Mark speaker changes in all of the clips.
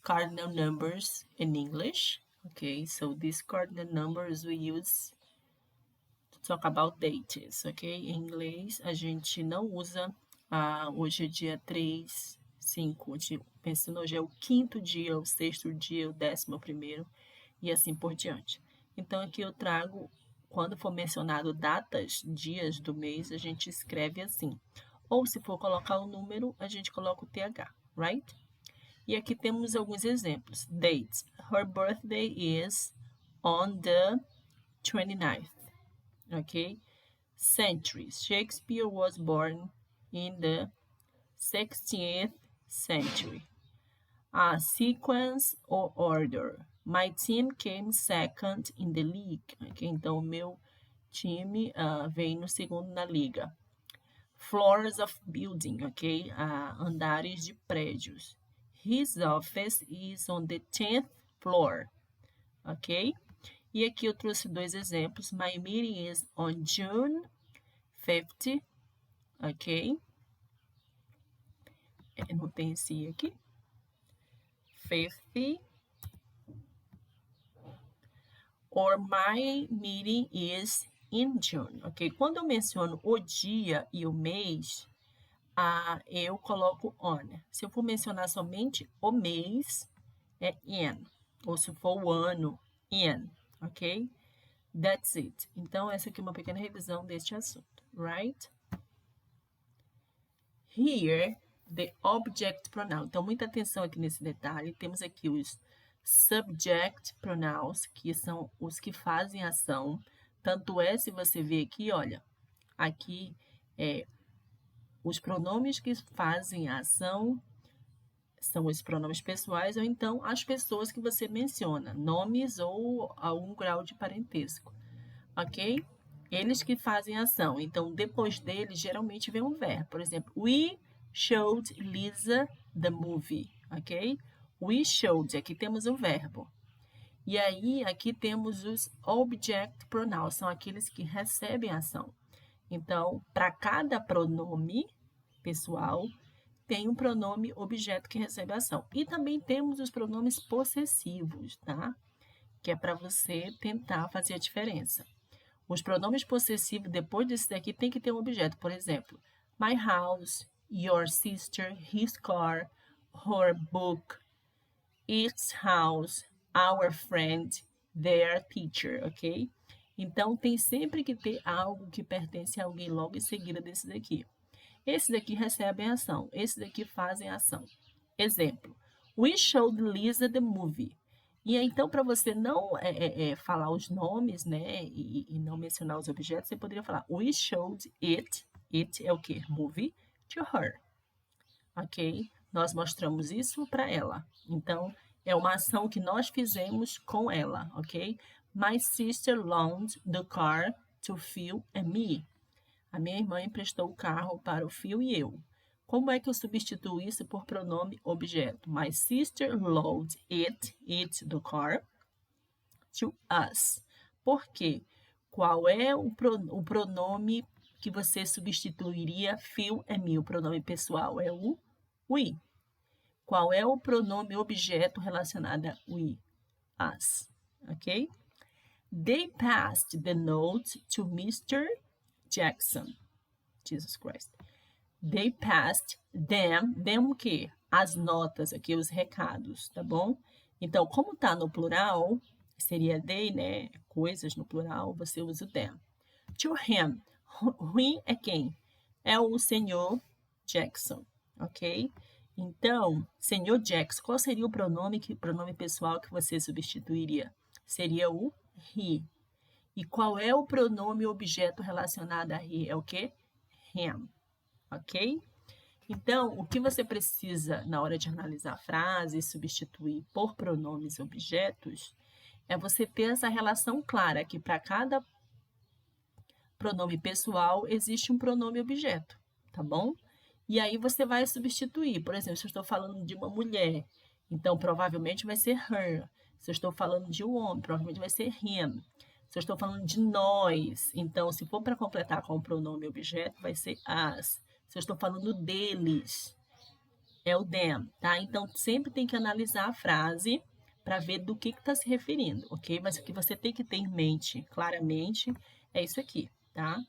Speaker 1: cardinal numbers in English. Okay, so these cardinal numbers we use to talk about dates, ok? Em inglês, a gente não usa, hoje é dia 3, 5, pensando hoje é o 5º dia, o 6º dia, o 11º, e assim por diante. Então, aqui eu trago, quando for mencionado datas, dias do mês, a gente escreve assim. Ou se for colocar o número, a gente coloca o TH, right? E aqui temos alguns exemplos. Dates. Her birthday is on the 29th. Okay? Centuries. Shakespeare was born in the 16th century. Sequence or order. My team came second in the league. Okay? Então, o meu time veio no segundo na liga. Floors of building, ok? Andares de prédios. His office is on the 10th floor, ok? E aqui eu trouxe 2 exemplos. My meeting is on June 50, ok? Não tem esse aqui. 50. Or my meeting is in June, ok? Quando eu menciono o dia e o mês, eu coloco on. Se eu for mencionar somente o mês, é in. Ou se for o ano, in, ok? That's it. Então, essa aqui é uma pequena revisão deste assunto, right? Here, the object pronoun. Então, muita atenção aqui nesse detalhe. Temos aqui os subject pronouns, que são os que fazem ação. Tanto é, se você ver aqui, olha, aqui os pronomes que fazem a ação são os pronomes pessoais ou então as pessoas que você menciona, nomes ou algum grau de parentesco, ok? Eles que fazem a ação. Então, depois deles, geralmente vem um verbo. Por exemplo, we showed Lisa the movie, ok? We showed, aqui temos o verbo. E aí, aqui temos os object pronouns, são aqueles que recebem a ação. Então, para cada pronome pessoal, tem um pronome objeto que recebe a ação. E também temos os pronomes possessivos, tá? Que é para você tentar fazer a diferença. Os pronomes possessivos, depois desse daqui, tem que ter um objeto. Por exemplo, my house, your sister, his car, her book, its house, our friend, their teacher, ok? Então, tem sempre que ter algo que pertence a alguém logo em seguida desse daqui. Esse daqui recebem ação, esse daqui fazem ação. Exemplo, we showed Lisa the movie. E então, para você não falar os nomes, né, e não mencionar os objetos, você poderia falar, we showed it é o quê? Movie, to her. Ok? Nós mostramos isso para ela. Então, é uma ação que nós fizemos com ela, ok? My sister loaned the car to Phil and me. A minha irmã emprestou o carro para o Phil e eu. Como é que eu substituo isso por pronome objeto? My sister loaned it, the car, to us. Por quê? Qual é o pronome que você substituiria Phil and me? O pronome pessoal é o we. Qual é o pronome objeto relacionado a we? Us. Ok? They passed the note to Mr. Jackson. Jesus Christ. They passed them o quê? As notas aqui, os recados, tá bom? Então, como tá no plural, seria they, né? Coisas no plural, você usa o them. To him. Him é quem? É o senhor Jackson, ok? Então, senhor Jackson, qual seria o pronome pessoal que você substituiria? Seria o he. E qual é o pronome objeto relacionado a he? É o quê? Him, ok? Então, o que você precisa na hora de analisar a frase e substituir por pronomes objetos é você ter essa relação clara que para cada pronome pessoal existe um pronome objeto, tá bom? E aí você vai substituir. Por exemplo, se eu estou falando de uma mulher, então provavelmente vai ser her. Se eu estou falando de um homem, provavelmente vai ser him. Se eu estou falando de nós, então se for para completar com o pronome objeto, vai ser as. Se eu estou falando deles, é o them, tá? Então, sempre tem que analisar a frase para ver do que está se referindo, ok? Mas o que você tem que ter em mente, claramente, é isso aqui, tá?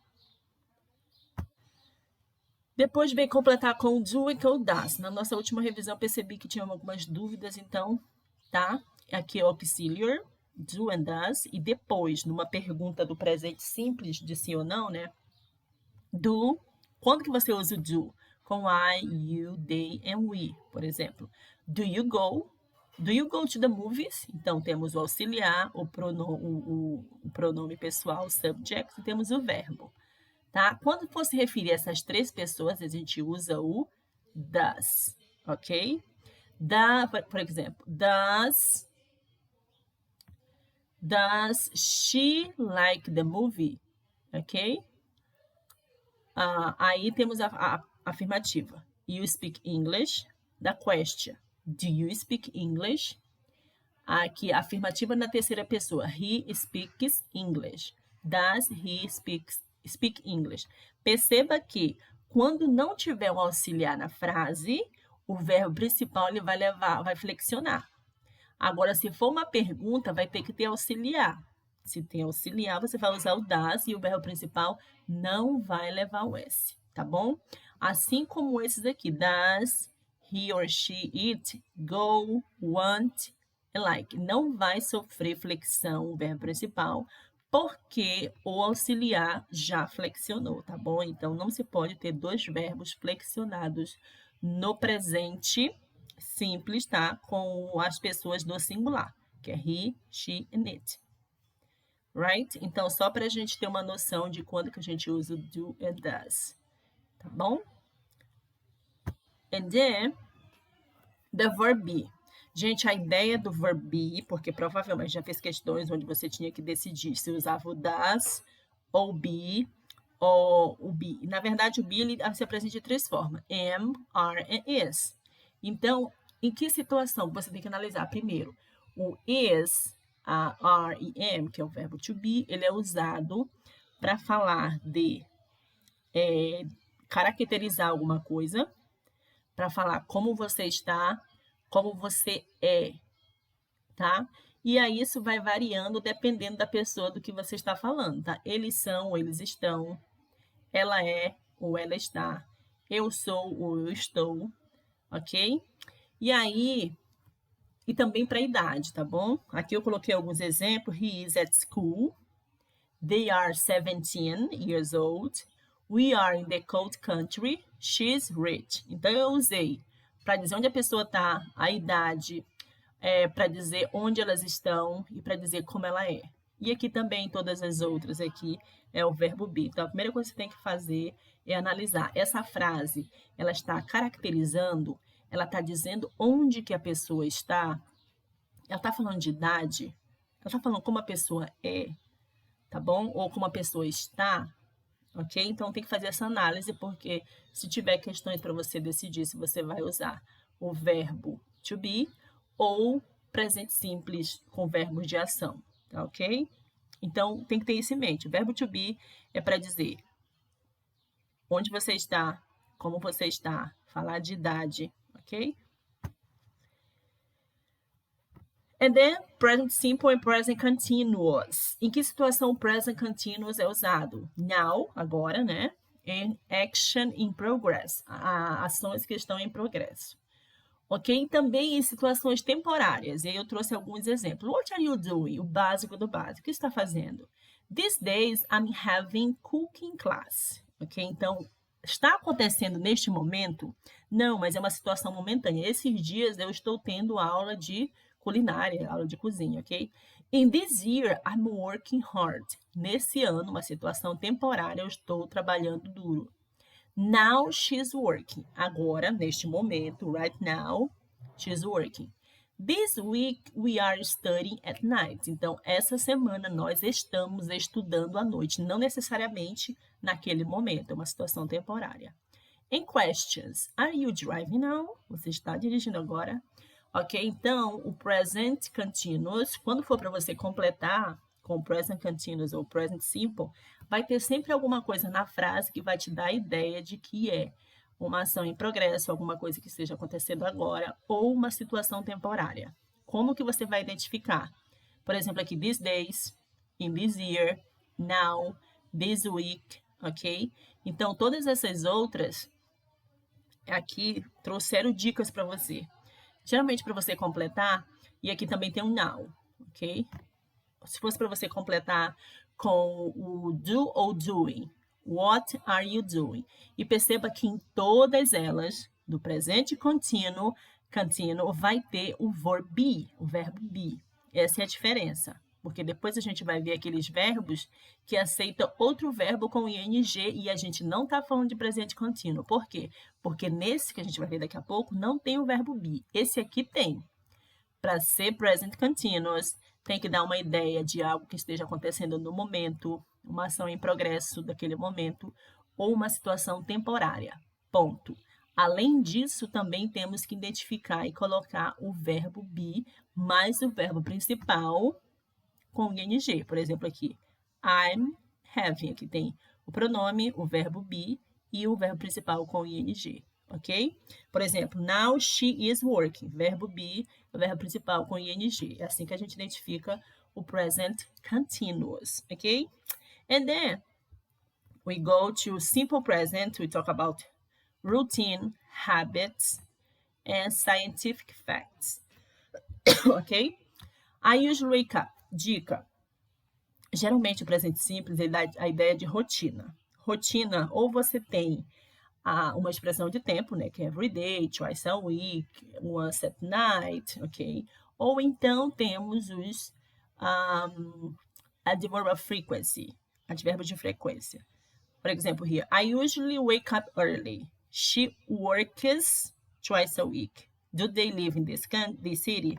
Speaker 1: Depois vem completar com o do e com o das. Na nossa última revisão, percebi que tinha algumas dúvidas, então, tá? Aqui é o auxiliar, do and does, e depois, numa pergunta do presente simples, de sim ou não, né? Do, quando que você usa o do? Com I, you, they and we, por exemplo. Do you go? Do you go to the movies? Então, temos o auxiliar, o pronome pessoal, subject, e temos o verbo. Tá? Quando for se referir a essas três pessoas, a gente usa o does, ok? Por exemplo, does she like the movie? Ok? Aí temos a afirmativa. You speak English? Da question. Do you speak English? Aqui, a afirmativa na terceira pessoa. He speaks English. Does he speak English? Perceba que quando não tiver um auxiliar na frase, o verbo principal ele vai flexionar. Agora, se for uma pergunta, vai ter que ter auxiliar. Se tem auxiliar, você vai usar o does e o verbo principal não vai levar o S, tá bom? Assim como esses aqui, does he or she eat, go, want, like. Não vai sofrer flexão o verbo principal, porque o auxiliar já flexionou, tá bom? Então, não se pode ter dois verbos flexionados no presente simples, tá? Com as pessoas do singular, que é he, she and it. Right? Então, só para a gente ter uma noção de quando que a gente usa o do and does. Tá bom? And then, the verb be. Gente, a ideia do verb be, porque provavelmente já fez questões onde você tinha que decidir se usava o does ou be, ou o be. Na verdade, o be ele se apresenta de três formas: am, are and is. Então, em que situação você tem que analisar? Primeiro, o is, a are e am, que é o verbo to be, ele é usado para falar de caracterizar alguma coisa, para falar como você está, como você é, tá? E aí isso vai variando dependendo da pessoa do que você está falando, tá? Eles são ou eles estão, ela é ou ela está, eu sou ou eu estou, ok? E aí, e também para a idade, tá bom? Aqui eu coloquei alguns exemplos. He is at school. They are 17 years old. We are in the cold country. She's rich. Então, eu usei para dizer onde a pessoa está, a idade, para dizer onde elas estão e para dizer como ela é. E aqui também, todas as outras aqui, é o verbo be. Então, a primeira coisa que você tem que fazer é analisar. Essa frase, ela está caracterizando, ela está dizendo onde que a pessoa está, ela está falando de idade, ela está falando como a pessoa é, tá bom? Ou como a pessoa está, ok? Então, tem que fazer essa análise, porque se tiver questões para você decidir se você vai usar o verbo to be ou presente simples com verbos de ação, tá ok? Então, tem que ter isso em mente. O verbo to be é para dizer onde você está, como você está, falar de idade, ok? And then, present simple e present continuous. Em que situação o present continuous é usado? Now, agora, né? And action in progress. Ações que estão em progresso. Ok? E também em situações temporárias. E aí eu trouxe alguns exemplos. What are you doing? O básico do básico. O que você está fazendo? These days, I'm having cooking class. Ok? Então, está acontecendo neste momento? Não, mas é uma situação momentânea. Esses dias eu estou tendo aula de culinária, aula de cozinha, ok? In this year, I'm working hard. Nesse ano, uma situação temporária, eu estou trabalhando duro. Now she's working. Agora, neste momento, right now, she's working. This week we are studying at night. Então, essa semana nós estamos estudando à noite, não necessariamente naquele momento, é uma situação temporária. In questions, are you driving now? Você está dirigindo agora? Ok, então, o present continuous, quando for para você completar com present continuous ou present simple, vai ter sempre alguma coisa na frase que vai te dar a ideia de que é uma ação em progresso, alguma coisa que esteja acontecendo agora, ou uma situação temporária. Como que você vai identificar? Por exemplo, aqui, these days, in this year, now, this week, ok? Então, todas essas outras aqui trouxeram dicas para você. Geralmente, para você completar, e aqui também tem um now, ok? Se fosse para você completar com o do ou doing, what are you doing? E perceba que em todas elas, do presente contínuo, vai ter o verbo be. Essa é a diferença. Porque depois a gente vai ver aqueles verbos que aceitam outro verbo com ing e a gente não está falando de presente contínuo. Por quê? Porque nesse que a gente vai ver daqui a pouco não tem o verbo be. Esse aqui tem. Para ser present continuous, tem que dar uma ideia de algo que esteja acontecendo no momento, uma ação em progresso daquele momento, ou uma situação temporária. Ponto. Além disso, também temos que identificar e colocar o verbo be mais o verbo principal com ing. Por exemplo, aqui, I'm having. Aqui tem o pronome, o verbo be e o verbo principal com ing. Ok? Por exemplo, now she is working. Verbo be, o verbo principal com ing. É assim que a gente identifica o present continuous. Ok? And then we go to simple present. We talk about routine, habits, and scientific facts. Ok? I usually wake up. Dica. Geralmente o presente simples ele dá a ideia de rotina. Rotina, ou você tem uma expressão de tempo, né, que é every day, twice a week, once at night, ok? Ou então temos os adverb of frequency, advérbios de frequência. For example, here, I usually wake up early. She works twice a week. Do they live in this city?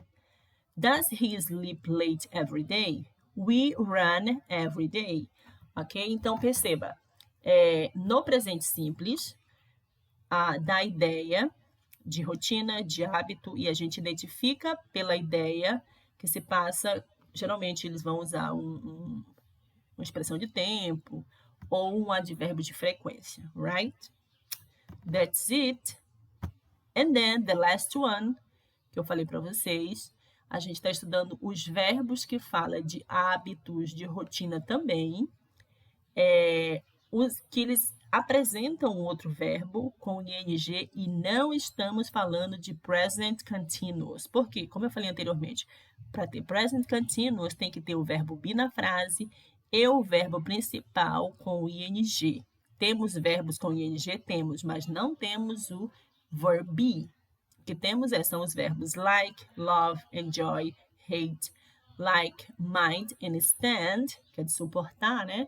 Speaker 1: Does he sleep late every day? We run every day. Ok? Então, perceba, no presente simples, dá ideia de rotina, de hábito, e a gente identifica pela ideia que se passa. Geralmente, eles vão usar uma expressão de tempo ou um advérbio de frequência, right? That's it. And then, the last one, que eu falei para vocês, a gente está estudando os verbos que falam de hábitos, de rotina também, que eles apresentam outro verbo com ing e não estamos falando de present continuous. Por quê? Como eu falei anteriormente, para ter present continuous tem que ter o verbo be na frase e o verbo principal com ing. Temos verbos com ing? Temos, mas não temos o verb be. O que temos são os verbos like, love, enjoy, hate, like, mind and stand, que é de suportar, né?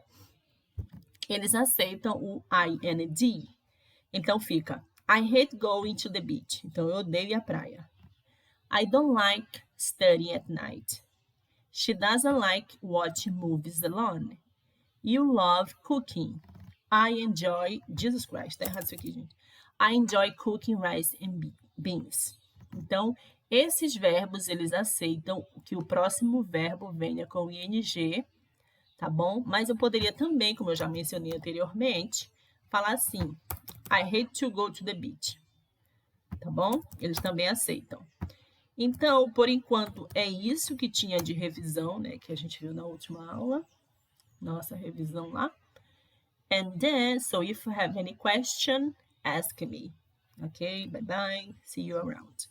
Speaker 1: Eles aceitam o ing. Então fica, I hate going to the beach. Então eu odeio ir à praia. I don't like studying at night. She doesn't like watching movies alone. You love cooking. I enjoy... Jesus Christ, tá errado isso aqui, gente. I enjoy cooking rice and beans. Então, esses verbos, eles aceitam que o próximo verbo venha com ing, tá bom? Mas eu poderia também, como eu já mencionei anteriormente, falar assim, I hate to go to the beach. Tá bom? Eles também aceitam. Então, por enquanto, é isso que tinha de revisão, né? Que a gente viu na última aula. Nossa revisão lá. And then, so if you have any question, ask me. Okay, bye-bye. See you around.